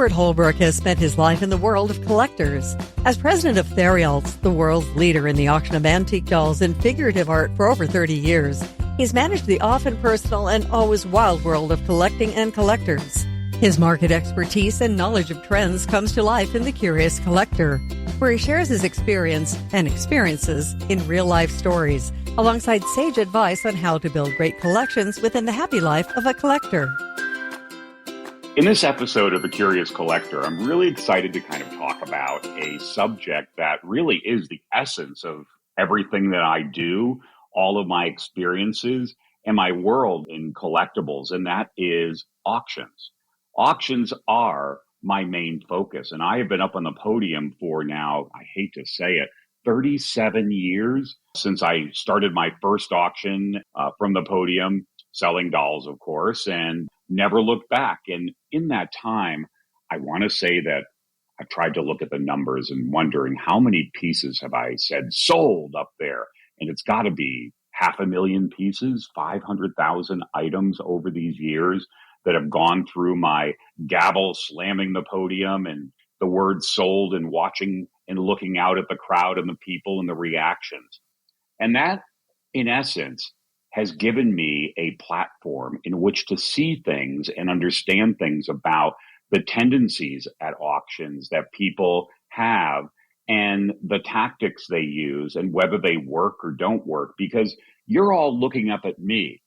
Stuart Holbrook has spent his life in the world of collectors. As president of Theriault, the world's leader in the auction of antique dolls and figurative art for over 30 years, he's managed the often personal and always wild world of collecting and collectors. His market expertise and knowledge of trends comes to life in The Curious Collector, where he shares his experience and experiences in real-life stories, alongside sage advice on how to build great collections within the happy life of a collector. In this episode of The Curious Collector, I'm really excited to kind of talk about a subject that really is the essence of everything that I do, all of my experiences, and my world in collectibles, and that is auctions. Auctions are my main focus, and I have been up on the podium for now, I hate to say it, 37 years since I started my first auction from the podium, selling dolls, of course, and never looked back. And in that time, I want to say that I've tried to look at the numbers and wondering how many pieces have I said sold up there. And it's got to be 500,000 pieces, 500,000 items over these years that have gone through my gavel slamming the podium and the word sold and watching and looking out at the crowd and the people and the reactions. And that, in essence, has given me a platform in which to see things and understand things about the tendencies at auctions that people have and the tactics they use and whether they work or don't work, because you're all looking up at me.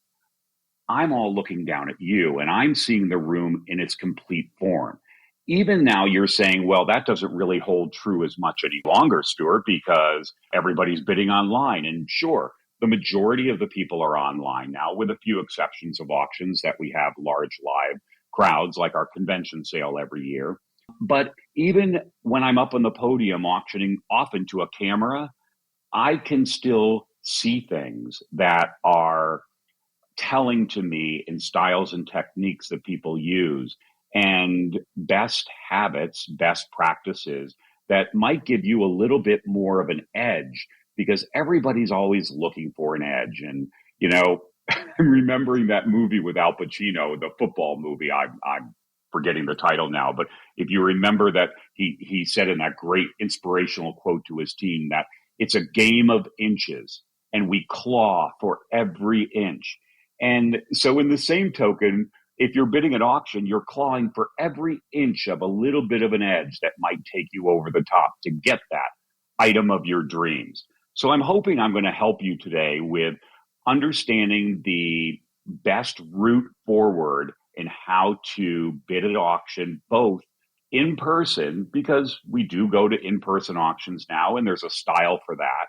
I'm all looking down at you, and I'm seeing the room in its complete form. Even now you're saying, well, that doesn't really hold true as much any longer, Stuart, because everybody's bidding online. And sure, the majority of the people are online now, with a few exceptions of auctions that we have large live crowds, like our convention sale every year. But even when I'm up on the podium auctioning often to a camera, I can still see things that are telling to me in styles and techniques that people use and best habits, best practices that might give you a little bit more of an edge, because everybody's always looking for an edge. And, you know, I'm remembering that movie with Al Pacino, the football movie. I'm forgetting the title now, but if you remember that he said in that great inspirational quote to his team that it's a game of inches and we claw for every inch. And so in the same token, if you're bidding at auction, you're clawing for every inch of a little bit of an edge that might take you over the top to get that item of your dreams. So I'm hoping I'm going to help you today with understanding the best route forward in how to bid at auction, both in person, because we do go to in-person auctions now, and there's a style for that,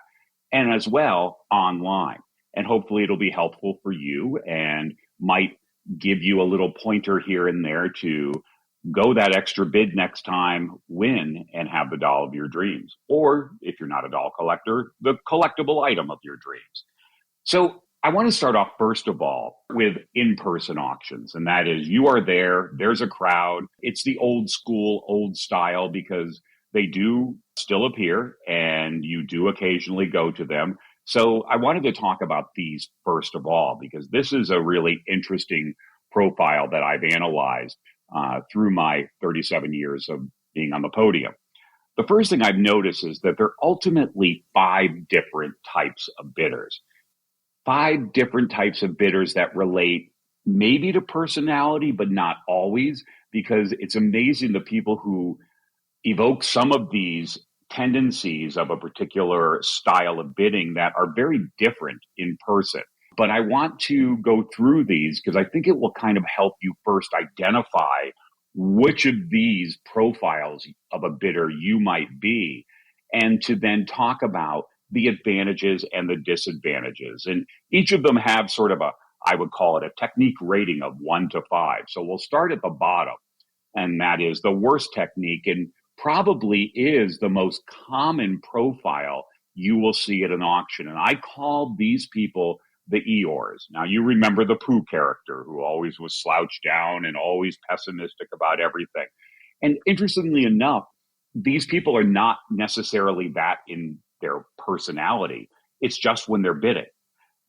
and as well online. And hopefully it'll be helpful for you and might give you a little pointer here and there to go that extra bid next time, win, and have the doll of your dreams. Or if you're not a doll collector, the collectible item of your dreams. So I want to start off, first of all, with in-person auctions. And that is, you are there, there's a crowd. It's the old school, old style, because they do still appear and you do occasionally go to them. So I wanted to talk about these first of all, because this is a really interesting profile that I've analyzed through my 37 years of being on the podium. The first thing I've noticed is that there are ultimately 5 different types of bidders. 5 different types of bidders that relate maybe to personality, but not always, because it's amazing the people who evoke some of these tendencies of a particular style of bidding that are very different in person. But I want to go through these because I think it will kind of help you first identify which of these profiles of a bidder you might be, and to then talk about the advantages and the disadvantages. And each of them have sort of I would call it a technique rating of 1 to 5. So we'll start at the bottom, and that is the worst technique, and probably is the most common profile you will see at an auction. And I call these people the Eeyores. Now, you remember the Pooh character who always was slouched down and always pessimistic about everything. And interestingly enough, these people are not necessarily that in their personality. It's just when they're bidding.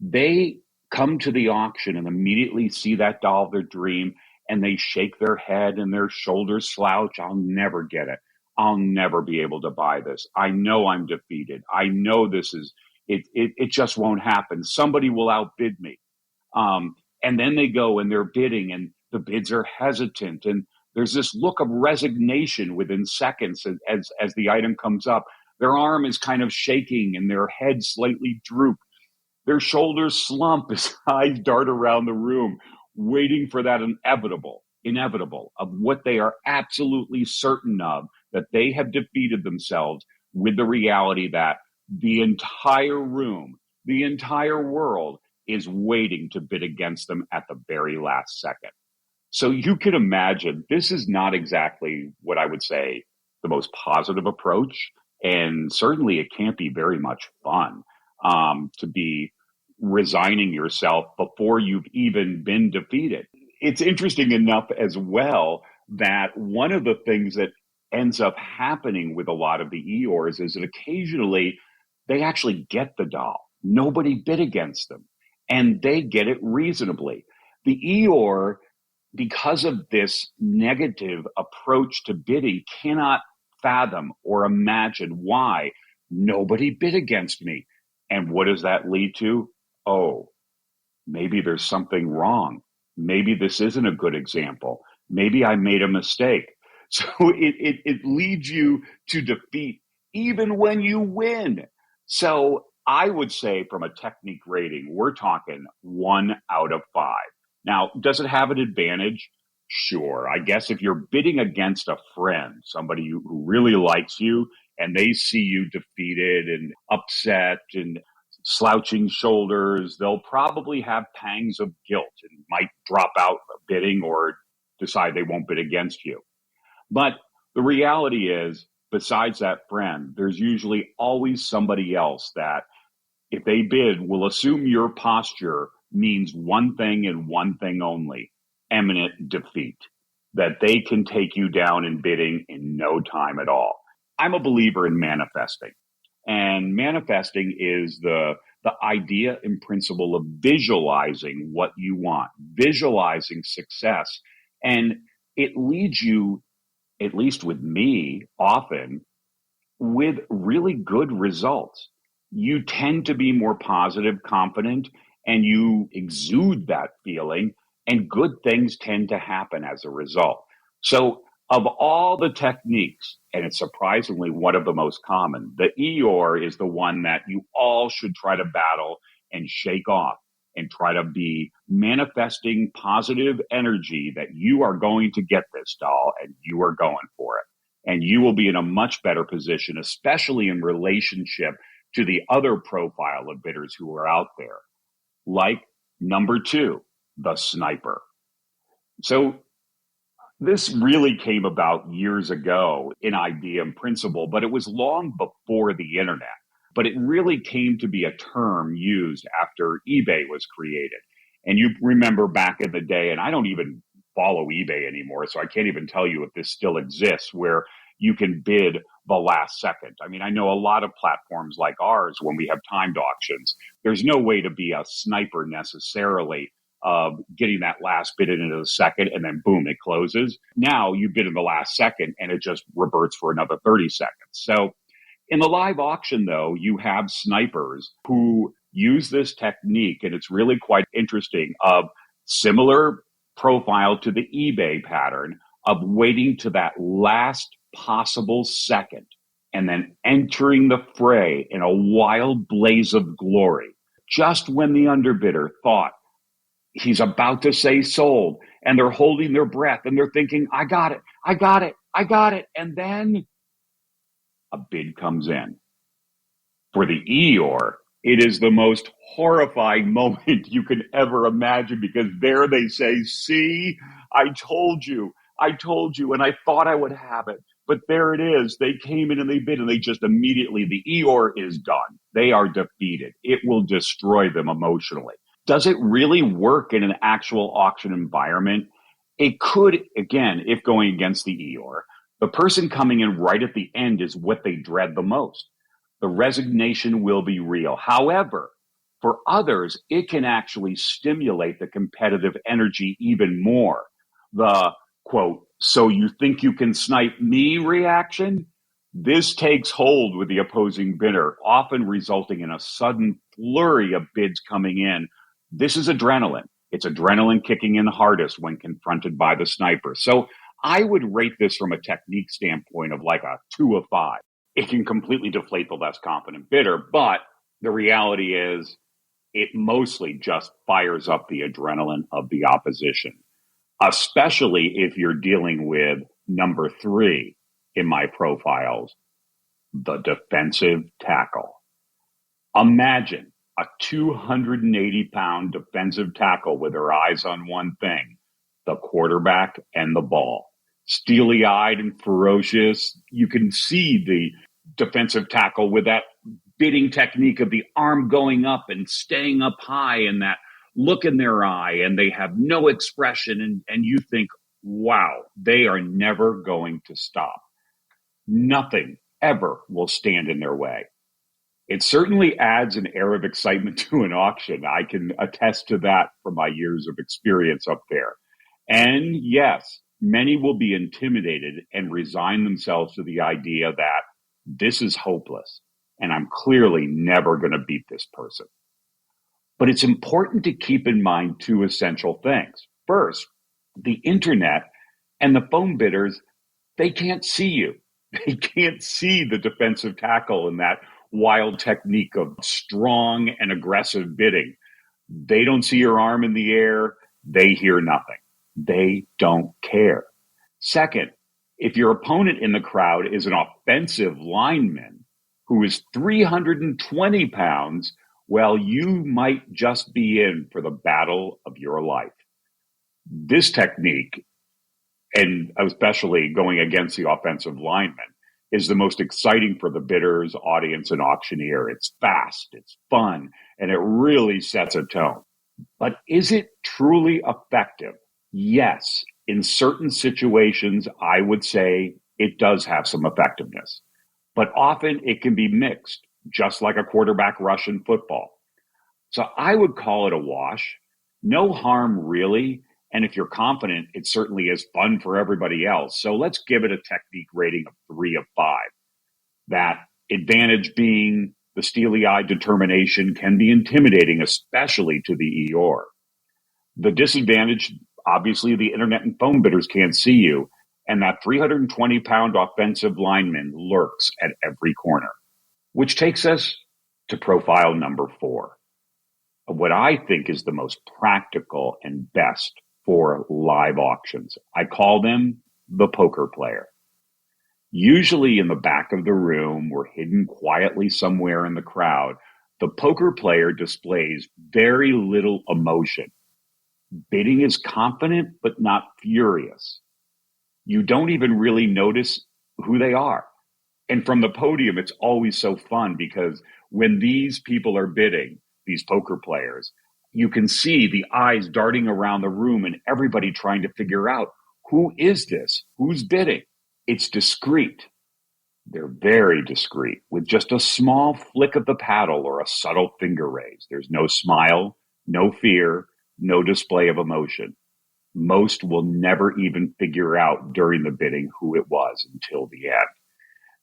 They come to the auction and immediately see that doll of their dream, and they shake their head and their shoulders slouch. I'll never get it. I'll never be able to buy this. I know I'm defeated. I know this is, it just won't happen. Somebody will outbid me. And then they go and they're bidding and the bids are hesitant. And there's this look of resignation within seconds as the item comes up. Their arm is kind of shaking and their head slightly droop. Their shoulders slump as eyes dart around the room, waiting for that inevitable of what they are absolutely certain of, that they have defeated themselves with the reality that the entire room, the entire world is waiting to bid against them at the very last second. So you can imagine this is not exactly what I would say the most positive approach. And certainly it can't be very much fun to be resigning yourself before you've even been defeated. It's interesting enough as well that one of the things that ends up happening with a lot of the Eeyores is that occasionally they actually get the doll. Nobody bid against them, and they get it reasonably. The Eeyore, because of this negative approach to bidding, cannot fathom or imagine why nobody bid against me. And what does that lead to? Oh, maybe there's something wrong. Maybe this isn't a good example. Maybe I made a mistake. So it leads you to defeat even when you win. So I would say from a technique rating, we're talking 1 out of 5. Now, does it have an advantage? Sure. I guess if you're bidding against a friend, somebody who really likes you, and they see you defeated and upset and slouching shoulders, they'll probably have pangs of guilt and might drop out of bidding or decide they won't bid against you. But the reality is, besides that friend, there's usually always somebody else that, if they bid, will assume your posture means one thing and one thing only: imminent defeat, that they can take you down in bidding in no time at all. I'm a believer in manifesting. And manifesting is the idea and principle of visualizing what you want, visualizing success. And it leads you, at least with me, often with really good results. You tend to be more positive, confident, and you exude that feeling, and good things tend to happen as a result. So of all the techniques, and it's surprisingly one of the most common, the Eeyore is the one that you all should try to battle and shake off, and try to be manifesting positive energy that you are going to get this doll and you are going for it. And you will be in a much better position, especially in relationship to the other profile of bidders who are out there. Like number 2, the sniper. So this really came about years ago in idea and principle, but it was long before the internet. But it really came to be a term used after eBay was created. And you remember back in the day, and I don't even follow eBay anymore, so I can't even tell you if this still exists, where you can bid the last second. I mean, I know a lot of platforms like ours, when we have timed auctions, there's no way to be a sniper necessarily of getting that last bid into the second and then boom, it closes. Now you bid in the last second and it just reverts for another 30 seconds. So in the live auction, though, you have snipers who use this technique, and it's really quite interesting, of similar profile to the eBay pattern of waiting to that last possible second and then entering the fray in a wild blaze of glory, just when the underbidder thought he's about to say sold, and they're holding their breath and they're thinking, I got it, I got it, I got it. And then a bid comes in. For the Eeyore, it is the most horrifying moment you can ever imagine, because there they say, see, I told you, and I thought I would have it. But there it is. They came in and they bid, and they just immediately, the Eeyore is done. They are defeated. It will destroy them emotionally. Does it really work in an actual auction environment? It could, again, if going against the Eeyore. The person coming in right at the end is what they dread the most. The resignation will be real. However, for others, it can actually stimulate the competitive energy even more. The quote, "so you think you can snipe me" reaction. This takes hold with the opposing bidder, often resulting in a sudden flurry of bids coming in. This is adrenaline. It's adrenaline kicking in hardest when confronted by the sniper. So I would rate this from a technique standpoint of like a 2 of 5. It can completely deflate the less confident bidder, but the reality is it mostly just fires up the adrenaline of the opposition, especially if you're dealing with number 3 in my profiles, the defensive tackle. Imagine a 280-pound defensive tackle with her eyes on one thing, the quarterback and the ball. Steely-eyed and ferocious, you can see the defensive tackle with that bidding technique of the arm going up and staying up high and that look in their eye, and they have no expression, and you think, wow, they are never going to stop. Nothing ever will stand in their way. It certainly adds an air of excitement to an auction. I can attest to that from my years of experience up there. And yes, many will be intimidated and resign themselves to the idea that this is hopeless and I'm clearly never going to beat this person. But it's important to keep in mind 2 essential things. First, the internet and the phone bidders, they can't see you. They can't see the defensive tackle and that wild technique of strong and aggressive bidding. They don't see your arm in the air. They hear nothing. They don't care. Second, if your opponent in the crowd is an offensive lineman who is 320 pounds, well, you might just be in for the battle of your life. This technique, and especially going against the offensive lineman, is the most exciting for the bidders, audience, and auctioneer. It's fast, it's fun, and it really sets a tone. But is it truly effective? Yes. In certain situations, I would say it does have some effectiveness. But often it can be mixed, just like a quarterback rush in football. So I would call it a wash. No harm, really. And if you're confident, it certainly is fun for everybody else. So let's give it a technique rating of 3 of 5. That advantage being the steely-eyed determination can be intimidating, especially to the Eeyore. The disadvantage, obviously, the internet and phone bidders can't see you, and that 320-pound offensive lineman lurks at every corner. Which takes us to profile number 4, of what I think is the most practical and best for live auctions. I call them the poker player. Usually in the back of the room or hidden quietly somewhere in the crowd, the poker player displays very little emotion. Bidding is confident but not furious. You don't even really notice who they are. And from the podium, it's always so fun because when these people are bidding, these poker players, you can see the eyes darting around the room and everybody trying to figure out, who is this? Who's bidding? It's discreet. They're very discreet with just a small flick of the paddle or a subtle finger raise. There's no smile, no fear, no display of emotion. Most will never even figure out during the bidding who it was until the end.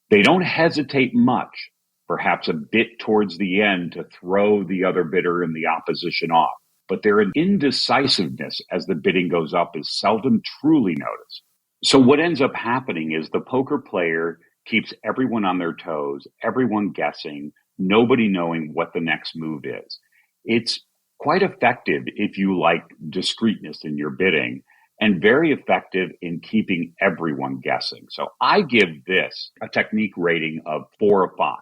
They don't hesitate much, perhaps a bit towards the end to throw the other bidder and the opposition off, but their indecisiveness as the bidding goes up is seldom truly noticed. So what ends up happening is the poker player keeps everyone on their toes, everyone guessing, nobody knowing what the next move is. It's quite effective if you like discreetness in your bidding, and very effective in keeping everyone guessing. So I give this a technique rating of 4 of 5.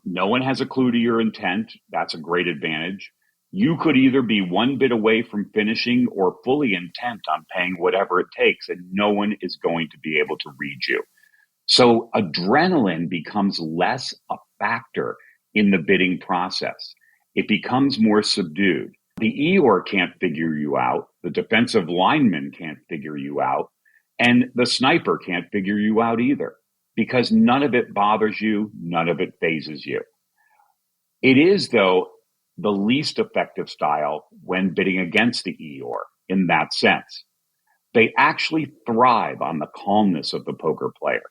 No one has a clue to your intent. That's a great advantage. You could either be one bid away from finishing or fully intent on paying whatever it takes, and no one is going to be able to read you. So adrenaline becomes less a factor in the bidding process. It becomes more subdued. The Eeyore can't figure you out. The defensive lineman can't figure you out. And the sniper can't figure you out either, because none of it bothers you. None of it phases you. It is, though, the least effective style when bidding against the Eeyore in that sense. They actually thrive on the calmness of the poker player.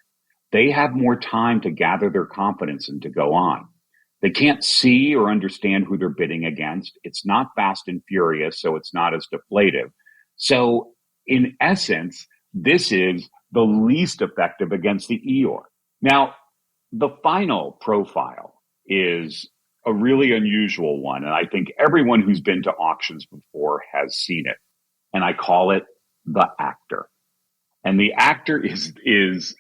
They have more time to gather their confidence and to go on. They can't see or understand who they're bidding against. It's not fast and furious, so it's not as deflative. So, in essence, this is the least effective against the Eeyore. Now, the final profile is a really unusual one, and I think everyone who's been to auctions before has seen it. And I call it the actor. And the actor is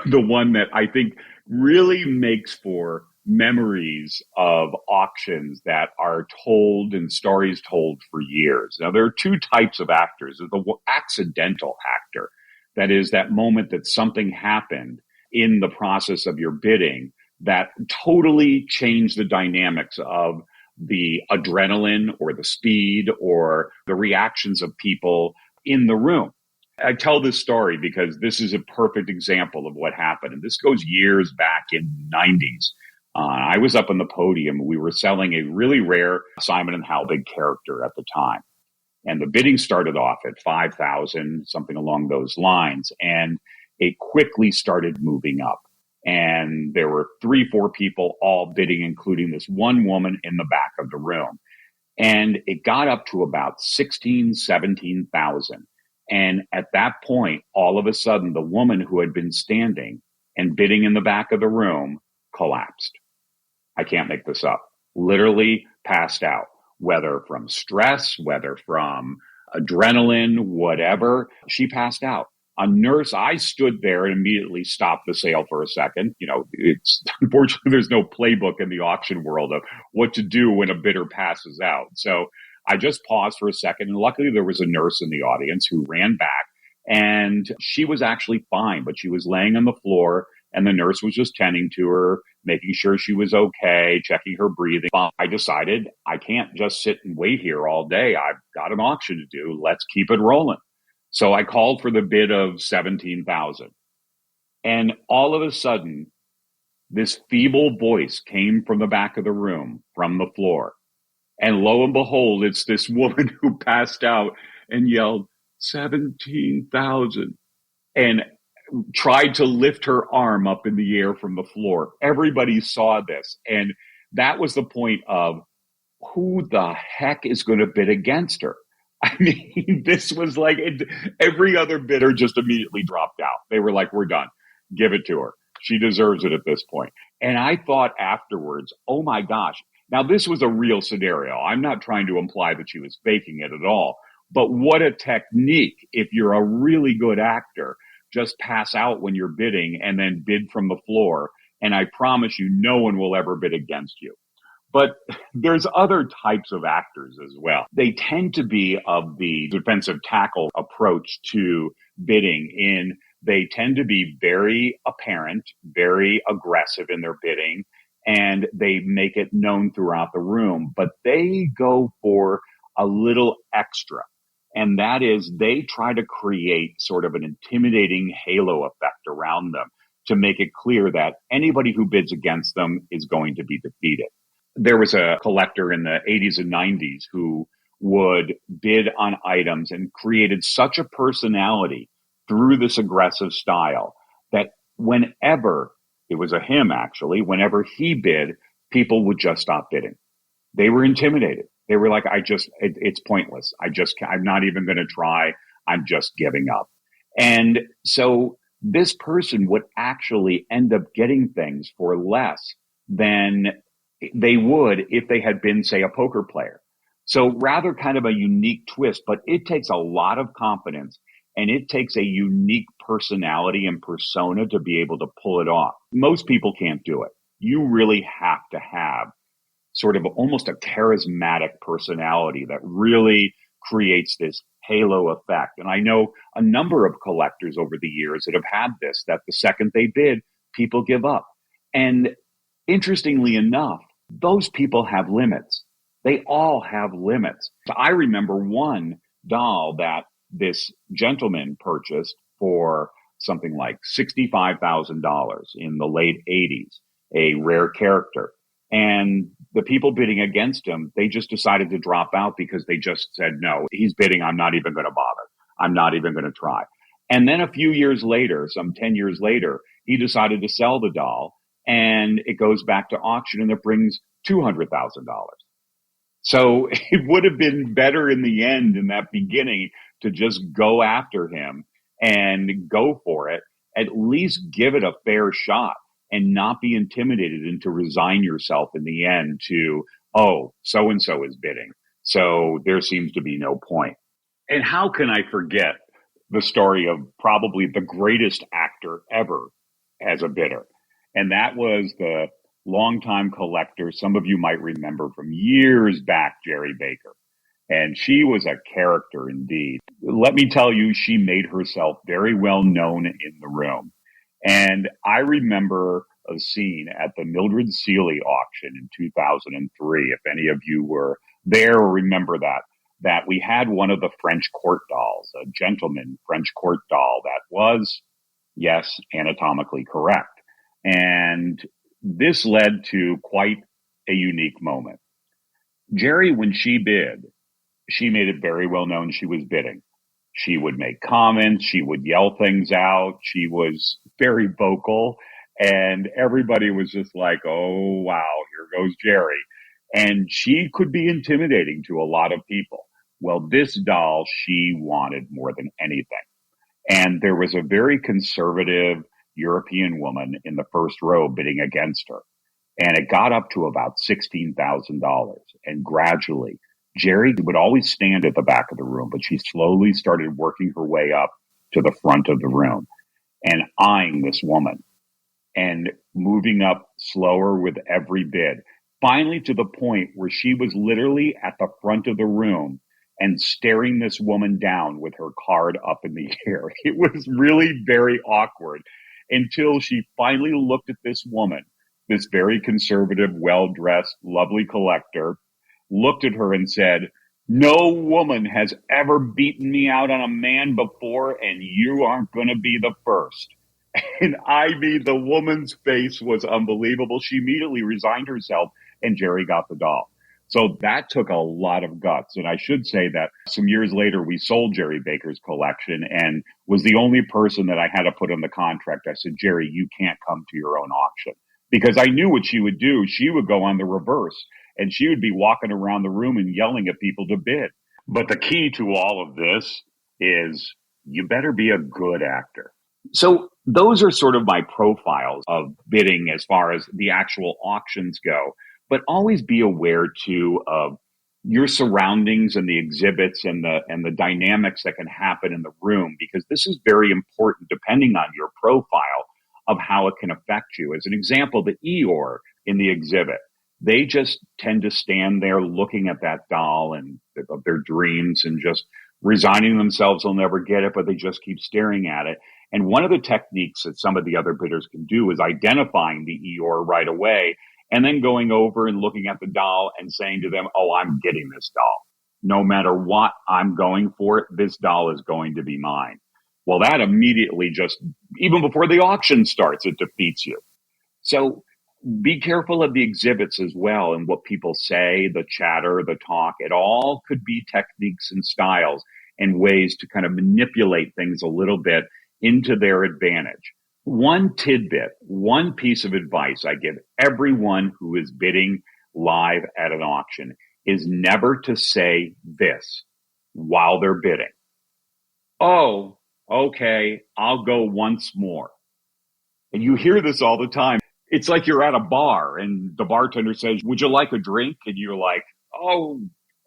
the one that I think really makes for memories of auctions that are told and stories told for years. Now, there are two types of actors. There's the accidental actor. That is that moment that something happened in the process of your bidding that totally changed the dynamics of the adrenaline or the speed or the reactions of people in the room. I tell this story because this is a perfect example of what happened. And this goes years back in the 90s. I was up on the podium. We were selling a really rare Simon and Halbig character at the time. And the bidding started off at 5,000, something along those lines. And it quickly started moving up. And there were 3-4 people all bidding, including this one woman in the back of the room. And it got up to about 16, 17,000. And at that point, all of a sudden, the woman who had been standing and bidding in the back of the room collapsed. I can't make this up. Literally passed out, whether from stress, whether from adrenaline, whatever. She passed out. A nurse, I stood there and immediately stopped the sale for a second. You know, it's unfortunately there's no playbook in the auction world of what to do when a bidder passes out. So I just paused for a second, and luckily there was a nurse in the audience who ran back, and she was actually fine, but she was laying on the floor, and the nurse was just tending to her, making sure she was okay, checking her breathing. I decided I can't just sit and wait here all day. I've got an auction to do. Let's keep it rolling. So I called for the bid of 17,000. And all of a sudden, this feeble voice came from the back of the room, from the floor. And lo and behold, it's this woman who passed out and yelled, 17,000, and tried to lift her arm up in the air from the floor. Everybody saw this. And that was the point of who the heck is going to bid against her? I mean, this was like every other bidder just immediately dropped out. They were like, we're done. Give it to her. She deserves it at this point. And I thought afterwards, oh my gosh. Now, this was a real scenario. I'm not trying to imply that she was faking it at all. But what a technique. If you're a really good actor, just pass out when you're bidding and then bid from the floor. And I promise you, no one will ever bid against you. But there's other types of actors as well. They tend to be of the defensive tackle approach to bidding. They tend to be very apparent, very aggressive in their bidding, and they make it known throughout the room. But they go for a little extra, and that is they try to create sort of an intimidating halo effect around them to make it clear that anybody who bids against them is going to be defeated. There was a collector in the 80s and 90s who would bid on items and created such a personality through this aggressive style that whenever, it was a him actually, whenever he bid, people would just stop bidding. They were intimidated. They were like, it's pointless. I'm not even going to try. I'm just giving up. And so this person would actually end up getting things for less than they would if they had been, say, a poker player. So rather kind of a unique twist, but it takes a lot of confidence and it takes a unique personality and persona to be able to pull it off. Most people can't do it. You really have to have sort of almost a charismatic personality that really creates this halo effect. And I know a number of collectors over the years that have had this, that the second they bid, people give up. And interestingly enough, those people have limits. They all have limits. I remember one doll that this gentleman purchased for something like $65,000 in the late 80s, a rare character. And the people bidding against him, they just decided to drop out because they just said, no, he's bidding. I'm not even going to bother. I'm not even going to try. And then a few years later, some 10 years later, he decided to sell the doll, and it goes back to auction, and it brings $200,000. So it would have been better in the end, in that beginning, to just go after him and go for it, at least give it a fair shot and not be intimidated and to resign yourself in the end to, oh, so-and-so is bidding, so there seems to be no point. And how can I forget the story of probably the greatest actor ever as a bidder? And that was the longtime collector. Some of you might remember from years back, Jerry Baker. And she was a character indeed. Let me tell you, she made herself very well known in the room. And I remember a scene at the Mildred Seeley auction in 2003. If any of you were there or remember that we had one of the French court dolls, a gentleman French court doll that was, yes, anatomically correct. And this led to quite a unique moment. Jerry, when she bid, she made it very well known she was bidding. She would make comments. She would yell things out. She was very vocal. And everybody was just like, oh, wow, here goes Jerry. And she could be intimidating to a lot of people. Well, this doll she wanted more than anything. And there was a very conservative European woman in the first row bidding against her. And it got up to about $16,000. And gradually, Jerry would always stand at the back of the room, but she slowly started working her way up to the front of the room and eyeing this woman and moving up slower with every bid, finally to the point where she was literally at the front of the room and staring this woman down with her card up in the air. It was really very awkward until she finally looked at this woman, this very conservative, well-dressed, lovely collector, looked at her and said, no woman has ever beaten me out on a man before, and you aren't going to be the first. And I mean, the woman's face was unbelievable. She immediately resigned herself, and Jerry got the doll. So that took a lot of guts. And I should say that some years later, we sold Jerry Baker's collection and was the only person that I had to put on the contract. I said, Jerry, you can't come to your own auction. Because I knew what she would do. She would go on the reverse, and she would be walking around the room and yelling at people to bid. But the key to all of this is you better be a good actor. So those are sort of my profiles of bidding as far as the actual auctions go. But always be aware, too, of your surroundings and the exhibits and the dynamics that can happen in the room, because this is very important depending on your profile of how it can affect you. As an example, the Eeyore in the exhibit, they just tend to stand there looking at that doll and of their dreams and just resigning themselves they'll never get it, but they just keep staring at it. And one of the techniques that some of the other bidders can do is identifying the Eeyore right away and then going over and looking at the doll and saying to them, oh, I'm getting this doll. No matter what I'm going for it, this doll is going to be mine. Well, that immediately just, even before the auction starts, it defeats you. So be careful of the exhibits as well and what people say, the chatter, the talk. It all could be techniques and styles and ways to kind of manipulate things a little bit into their advantage. One tidbit, one piece of advice I give everyone who is bidding live at an auction is never to say this while they're bidding. Oh, okay, I'll go once more. And you hear this all the time. It's like you're at a bar and the bartender says, would you like a drink? And you're like, oh,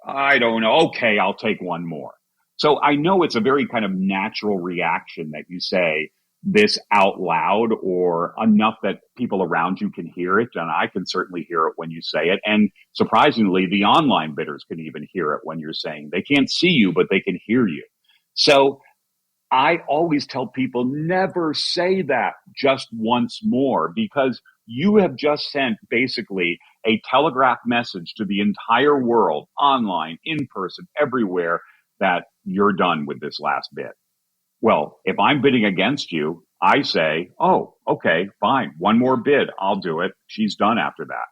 I don't know. Okay, I'll take one more. So I know it's a very kind of natural reaction that you say this out loud or enough that people around you can hear it. And I can certainly hear it when you say it. And surprisingly, the online bidders can even hear it when you're saying. They can't see you, but they can hear you. So I always tell people never say that just once more, because you have just sent basically a telegraph message to the entire world, online, in person, everywhere, that you're done with this last bid. Well, if I'm bidding against you, I say, oh, okay, fine. One more bid. I'll do it. She's done after that.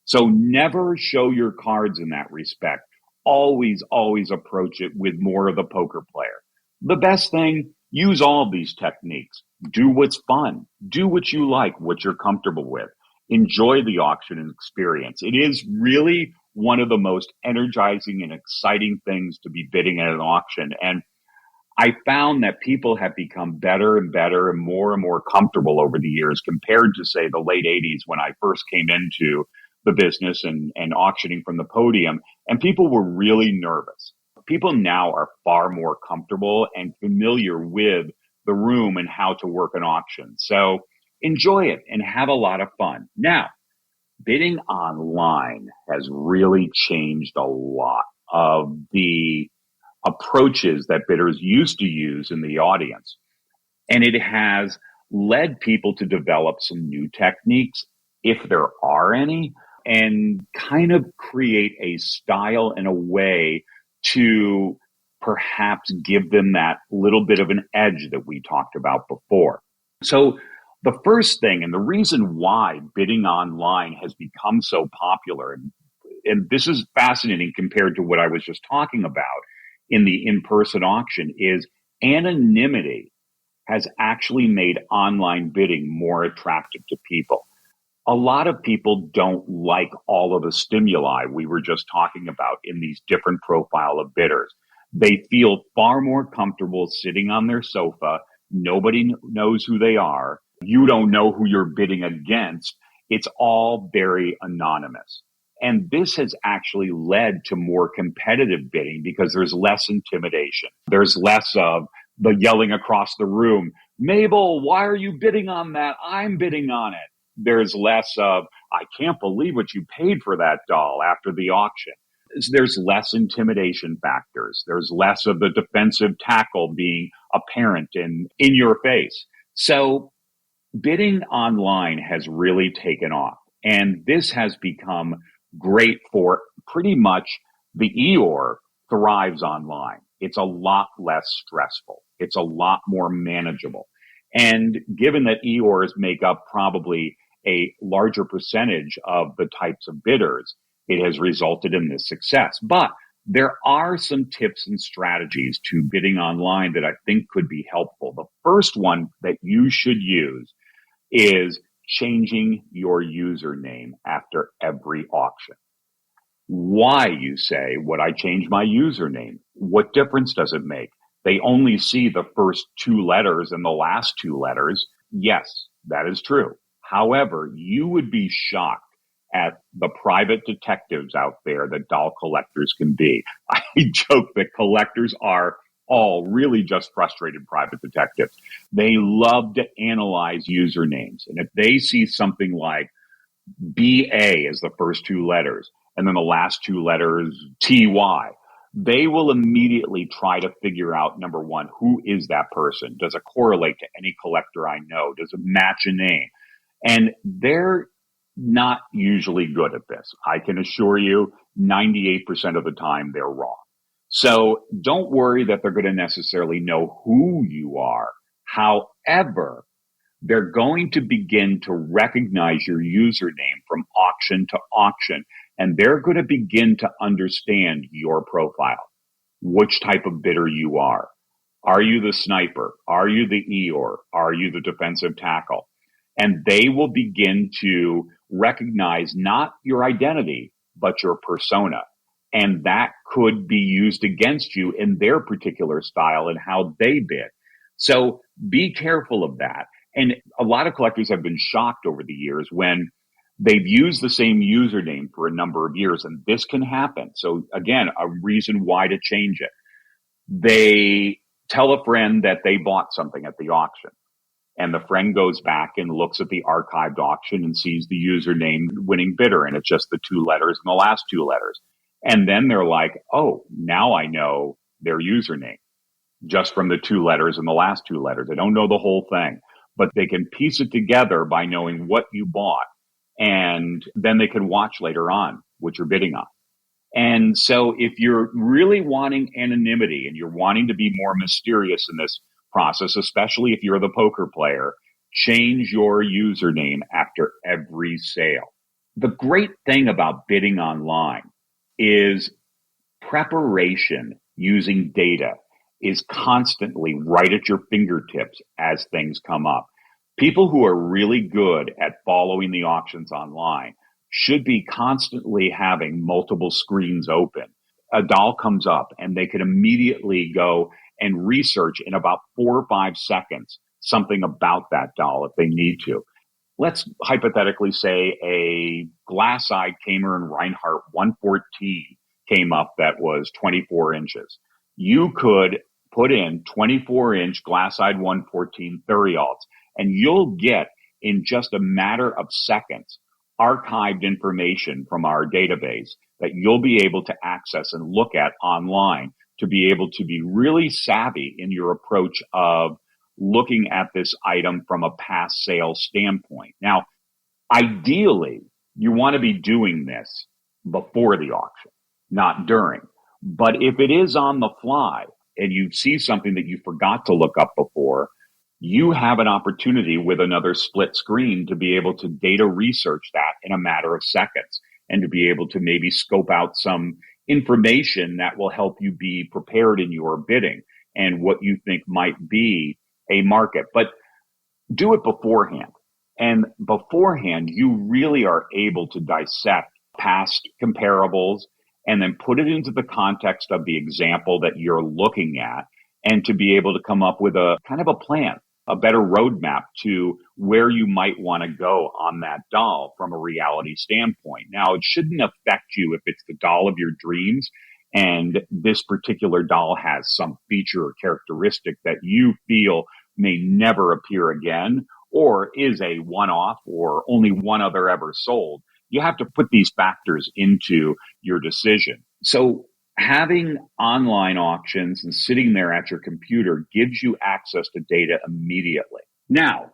So never show your cards in that respect. Always, always approach it with more of the poker player. The best thing, use all of these techniques. Do what's fun. Do what you like, what you're comfortable with. Enjoy the auction experience. It is really one of the most energizing and exciting things to be bidding at an auction. And I found that people have become better and better and more comfortable over the years compared to, say, the late 80s when I first came into the business and auctioning from the podium. And people were really nervous. People now are far more comfortable and familiar with the room and how to work an auction. So enjoy it and have a lot of fun. Now, bidding online has really changed a lot of the approaches that bidders used to use in the audience. And it has led people to develop some new techniques, if there are any, and kind of create a style and a way to perhaps give them that little bit of an edge that we talked about before. So the first thing, and the reason why bidding online has become so popular, and this is fascinating compared to what I was just talking about in the in-person auction, is anonymity has actually made online bidding more attractive to people. A lot of people don't like all of the stimuli we were just talking about in these different profile of bidders. They feel far more comfortable sitting on their sofa. Nobody knows who they are. You don't know who you're bidding against. It's all very anonymous. And this has actually led to more competitive bidding because there's less intimidation. There's less of the yelling across the room, Mabel, why are you bidding on that? I'm bidding on it. There's less of, I can't believe what you paid for that doll after the auction. There's less intimidation factors. There's less of the defensive tackle being apparent and in your face. So bidding online has really taken off. And this has become great for pretty much the Eeyore thrives online. It's a lot less stressful. It's a lot more manageable. And given that Eeyores make up probably a larger percentage of the types of bidders, it has resulted in this success. But there are some tips and strategies to bidding online that I think could be helpful. The first one that you should use is changing your username after every auction. Why, you say, would I change my username? What difference does it make? They only see the first two letters and the last two letters. Yes, that is true. However, you would be shocked at the private detectives out there that doll collectors can be. I joke that collectors are all really just frustrated private detectives. They love to analyze usernames. And if they see something like BA as the first two letters, and then the last two letters, TY, they will immediately try to figure out, number one, who is that person? Does it correlate to any collector I know? Does it match a name? And they're not usually good at this. I can assure you 98% of the time they're wrong. So don't worry that they're going to necessarily know who you are. However, they're going to begin to recognize your username from auction to auction, and they're going to begin to understand your profile, which type of bidder you are. Are you the sniper? Are you the Eeyore? Are you the defensive tackle? And they will begin to recognize not your identity, but your persona. And that could be used against you in their particular style and how they bid. So be careful of that. And a lot of collectors have been shocked over the years when they've used the same username for a number of years, and this can happen. So again, a reason why to change it. They tell a friend that they bought something at the auction, and the friend goes back and looks at the archived auction and sees the username winning bidder, and it's just the two letters and the last two letters. And then they're like, oh, now I know their username just from the two letters and the last two letters. They don't know the whole thing, but they can piece it together by knowing what you bought. And then they can watch later on what you're bidding on. And so if you're really wanting anonymity and you're wanting to be more mysterious in this process, especially if you're the poker player, change your username after every sale. The great thing about bidding online is preparation using data is constantly right at your fingertips as things come up. People who are really good at following the auctions online should be constantly having multiple screens open. A doll comes up and they can immediately go and research in about 4 or 5 seconds something about that doll if they need to. Let's hypothetically say a glass-eyed Kamer and Reinhardt 114 came up that was 24 inches. You could put in 24-inch glass-eyed 114 Theriaults, and you'll get, in just a matter of seconds, archived information from our database that you'll be able to access and look at online to be able to be really savvy in your approach of looking at this item from a past sale standpoint. Now, ideally, you want to be doing this before the auction, not during. But if it is on the fly and you see something that you forgot to look up before, you have an opportunity with another split screen to be able to data research that in a matter of seconds and to be able to maybe scope out some information that will help you be prepared in your bidding and what you think might be a market. But do it beforehand. And beforehand, you really are able to dissect past comparables and then put it into the context of the example that you're looking at and to be able to come up with a kind of a plan, a better roadmap to where you might want to go on that doll from a reality standpoint. Now, it shouldn't affect you if it's the doll of your dreams and this particular doll has some feature or characteristic that you feel may never appear again or is a one-off or only one other ever sold. You have to put these factors into your decision. So having online auctions and sitting there at your computer gives you access to data immediately. Now,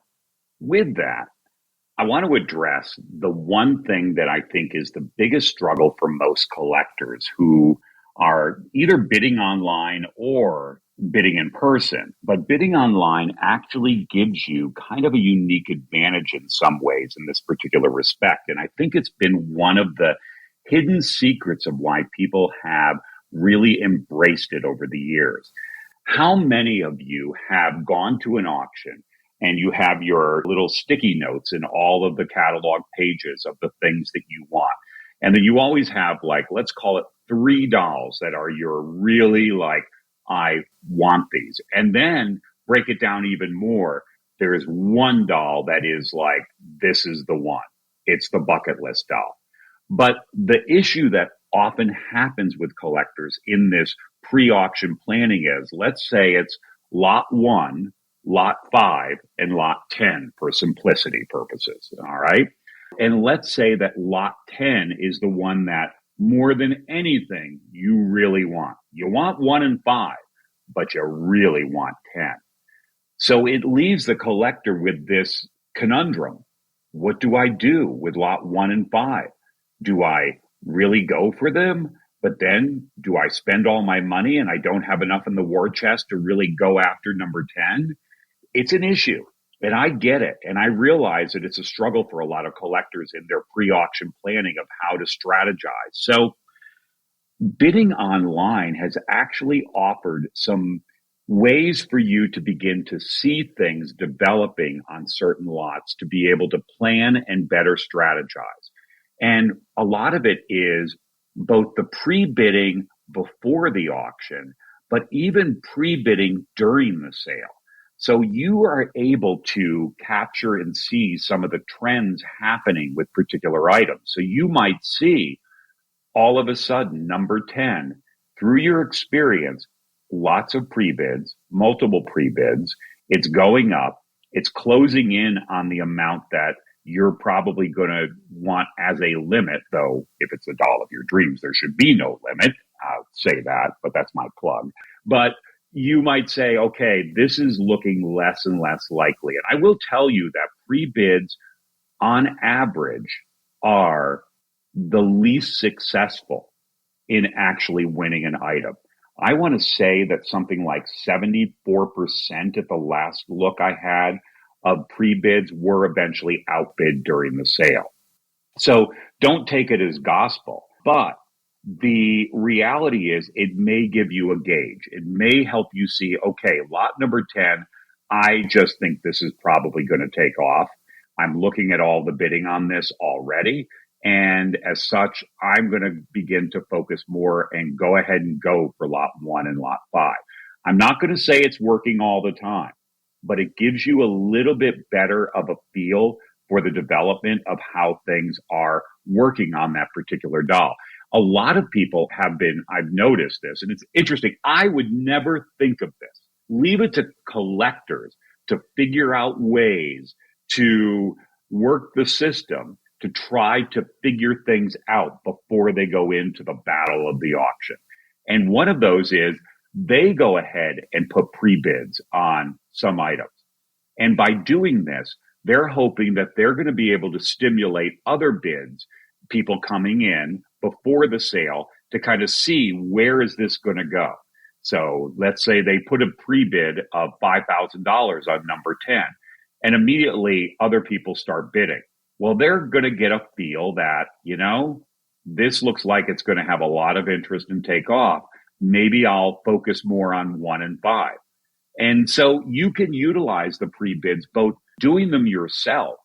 with that, I want to address the one thing that I think is the biggest struggle for most collectors who are either bidding online or bidding in person. But bidding online actually gives you kind of a unique advantage in some ways in this particular respect. And I think it's been one of the hidden secrets of why people have really embraced it over the years. How many of you have gone to an auction and you have your little sticky notes in all of the catalog pages of the things that you want? And then you always have, like, let's call it 3 dolls that are your really like, I want these. And then break it down even more. There is 1 doll that is like, this is the one. It's the bucket list doll. But the issue that often happens with collectors in this pre-auction planning is, let's say it's lot 1, lot 5, and lot 10 for simplicity purposes. All right. And let's say that lot 10 is the one that more than anything you really want. You want 1 and 5, but you really want 10. So it leaves the collector with this conundrum. What do I do with lot 1 and 5? Do I really go for them? But then do I spend all my money and I don't have enough in the war chest to really go after number 10? It's an issue. And I get it. And I realize that it's a struggle for a lot of collectors in their pre-auction planning of how to strategize. So bidding online has actually offered some ways for you to begin to see things developing on certain lots to be able to plan and better strategize. And a lot of it is both the pre-bidding before the auction, but even pre-bidding during the sale. So you are able to capture and see some of the trends happening with particular items. So you might see all of a sudden number 10 through your experience, lots of pre-bids, multiple pre-bids. It's going up. It's closing in on the amount that you're probably going to want as a limit, though if it's a doll of your dreams, there should be no limit. I'll say that, but that's my plug. But you might say, okay, this is looking less and less likely. And I will tell you that pre-bids on average are the least successful in actually winning an item. I want to say that something like 74% at the last look I had of pre-bids were eventually outbid during the sale. So don't take it as gospel, but the reality is it may give you a gauge. It may help you see, okay, lot number 10, I just think this is probably going to take off. I'm looking at all the bidding on this already. And as such, I'm going to begin to focus more and go ahead and go for lot 1 and lot 5. I'm not going to say it's working all the time, but it gives you a little bit better of a feel for the development of how things are working on that particular doll. A lot of people I've noticed this, and it's interesting. I would never think of this. Leave it to collectors to figure out ways to work the system to try to figure things out before they go into the battle of the auction. And one of those is they go ahead and put pre-bids on some items. And by doing this, they're hoping that they're going to be able to stimulate other bids, people coming in before the sale to kind of see where is this going to go. So let's say they put a pre-bid of $5,000 on number 10, and immediately other people start bidding. Well, they're going to get a feel that, this looks like it's going to have a lot of interest and take off. Maybe I'll focus more on 1 and 5. And so you can utilize the pre-bids, both doing them yourself,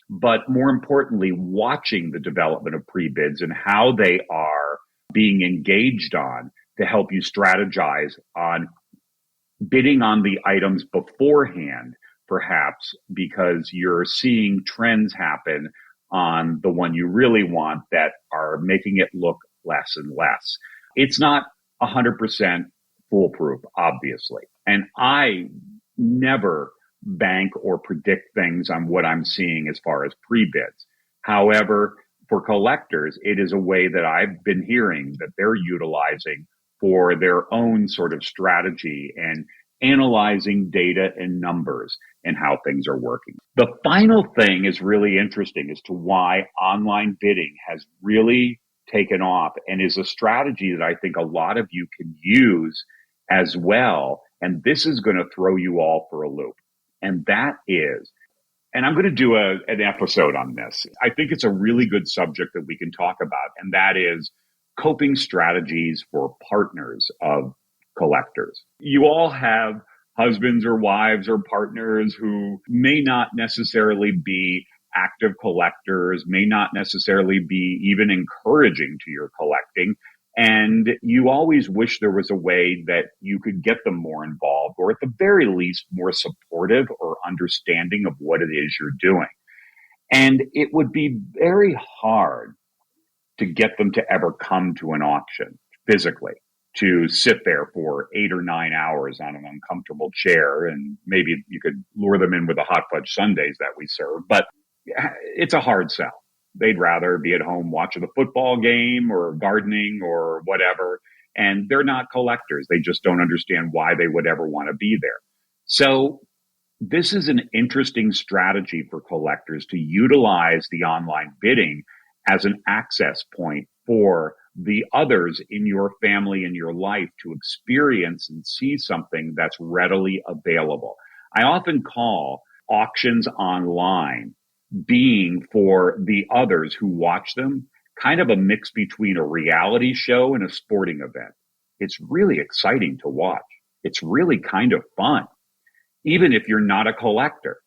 but more importantly, watching the development of pre-bids and how they are being engaged on to help you strategize on bidding on the items beforehand, perhaps because you're seeing trends happen on the one you really want that are making it look less and less. It's not 100% foolproof, obviously. And I never bank or predict things on what I'm seeing as far as pre-bids. However, for collectors, it is a way that I've been hearing that they're utilizing for their own sort of strategy and analyzing data and numbers and how things are working. The final thing is really interesting as to why online bidding has really taken off and is a strategy that I think a lot of you can use as well. And this is going to throw you all for a loop. And that is, and I'm going to do an episode on this. I think it's a really good subject that we can talk about. And that is coping strategies for partners of collectors. You all have husbands or wives or partners who may not necessarily be active collectors, may not necessarily be even encouraging to your collecting. And you always wish there was a way that you could get them more involved, or at the very least, more supportive or understanding of what it is you're doing. And it would be very hard to get them to ever come to an auction physically, to sit there for 8 or 9 hours on an uncomfortable chair. And maybe you could lure them in with the hot fudge sundaes that we serve, but it's a hard sell. They'd rather be at home watching a football game or gardening or whatever. And they're not collectors. They just don't understand why they would ever want to be there. So this is an interesting strategy for collectors to utilize the online bidding as an access point for the others in your family and your life to experience and see something that's readily available. I often call auctions online being for the others who watch them kind of a mix between a reality show and a sporting event. It's really exciting to watch. It's really kind of fun, even if you're not a collector.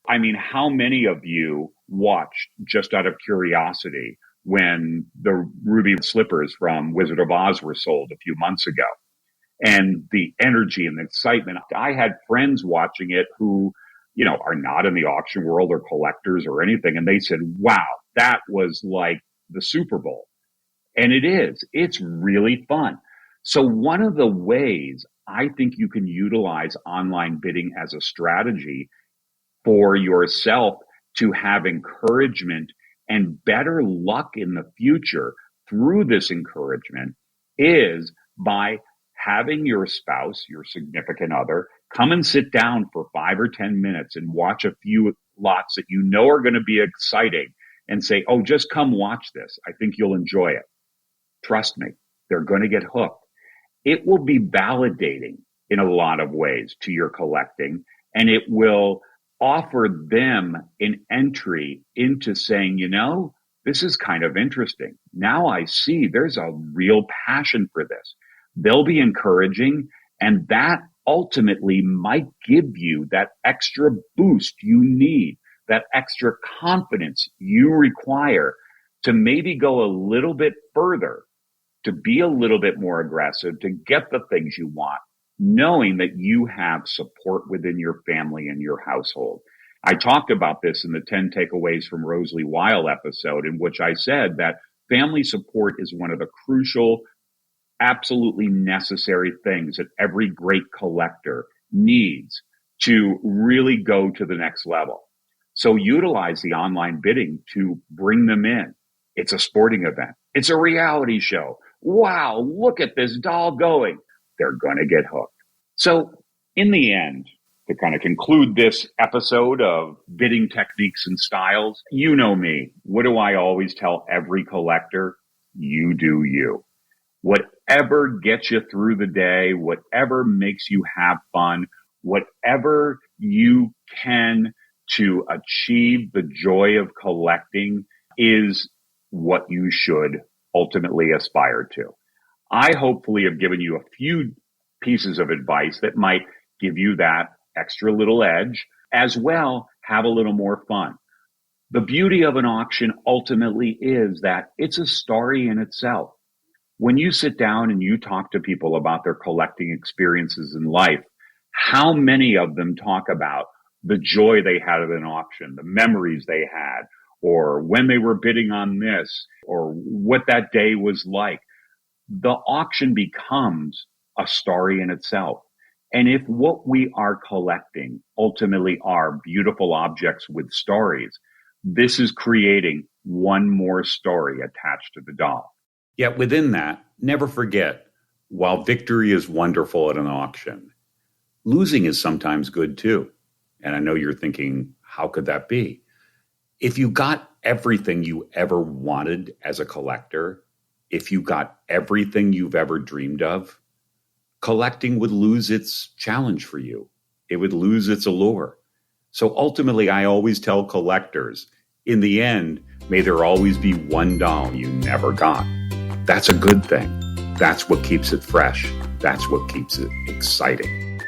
I mean, how many of you watched just out of curiosity when the ruby slippers from Wizard of Oz were sold a few months ago? And the energy and the excitement. I had friends watching it who, are not in the auction world or collectors or anything. And they said, wow, that was like the Super Bowl. And it is. It's really fun. So one of the ways I think you can utilize online bidding as a strategy for yourself to have encouragement and better luck in the future through this encouragement is by having your spouse, your significant other, come and sit down for 5 or 10 minutes and watch a few lots that you know are going to be exciting and say, oh, just come watch this. I think you'll enjoy it. Trust me, they're going to get hooked. It will be validating in a lot of ways to your collecting, and it will offer them an entry into saying, this is kind of interesting. Now I see there's a real passion for this. They'll be encouraging, and that ultimately might give you that extra boost you need, that extra confidence you require to maybe go a little bit further, to be a little bit more aggressive, to get the things you want, knowing that you have support within your family and your household. I talked about this in the 10 takeaways from Rosalie Weil episode, in which I said that family support is one of the crucial, absolutely necessary things that every great collector needs to really go to the next level. So utilize the online bidding to bring them in. It's a sporting event. It's a reality show. Wow, look at this doll going. They're going to get hooked. So in the end, to kind of conclude this episode of bidding techniques and styles, you know me. What do I always tell every collector? You do you. Whatever gets you through the day, whatever makes you have fun, whatever you can to achieve the joy of collecting is what you should ultimately aspire to. I hopefully have given you a few pieces of advice that might give you that extra little edge, as well have a little more fun. The beauty of an auction ultimately is that it's a story in itself. When you sit down and you talk to people about their collecting experiences in life, how many of them talk about the joy they had at an auction, the memories they had, or when they were bidding on this, or what that day was like? The auction becomes a story in itself. And if what we are collecting ultimately are beautiful objects with stories, this is creating one more story attached to the doll. Yet within that, never forget, while victory is wonderful at an auction, losing is sometimes good too. And I know you're thinking, how could that be? If you got everything you ever wanted as a collector, if you got everything you've ever dreamed of, collecting would lose its challenge for you. It would lose its allure. So ultimately, I always tell collectors, in the end, may there always be one doll you never got. That's a good thing. That's what keeps it fresh. That's what keeps it exciting.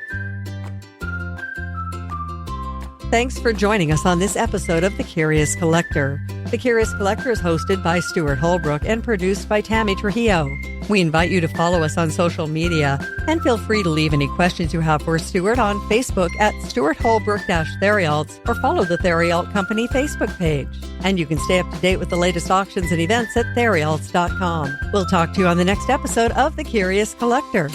Thanks for joining us on this episode of The Curious Collector. The Curious Collector is hosted by Stuart Holbrook and produced by Tammy Trujillo. We invite you to follow us on social media and feel free to leave any questions you have for Stuart on Facebook at Stuart Holbrook-Theriault or follow the Theriault Company Facebook page. And you can stay up to date with the latest auctions and events at Theriaults.com. We'll talk to you on the next episode of The Curious Collector.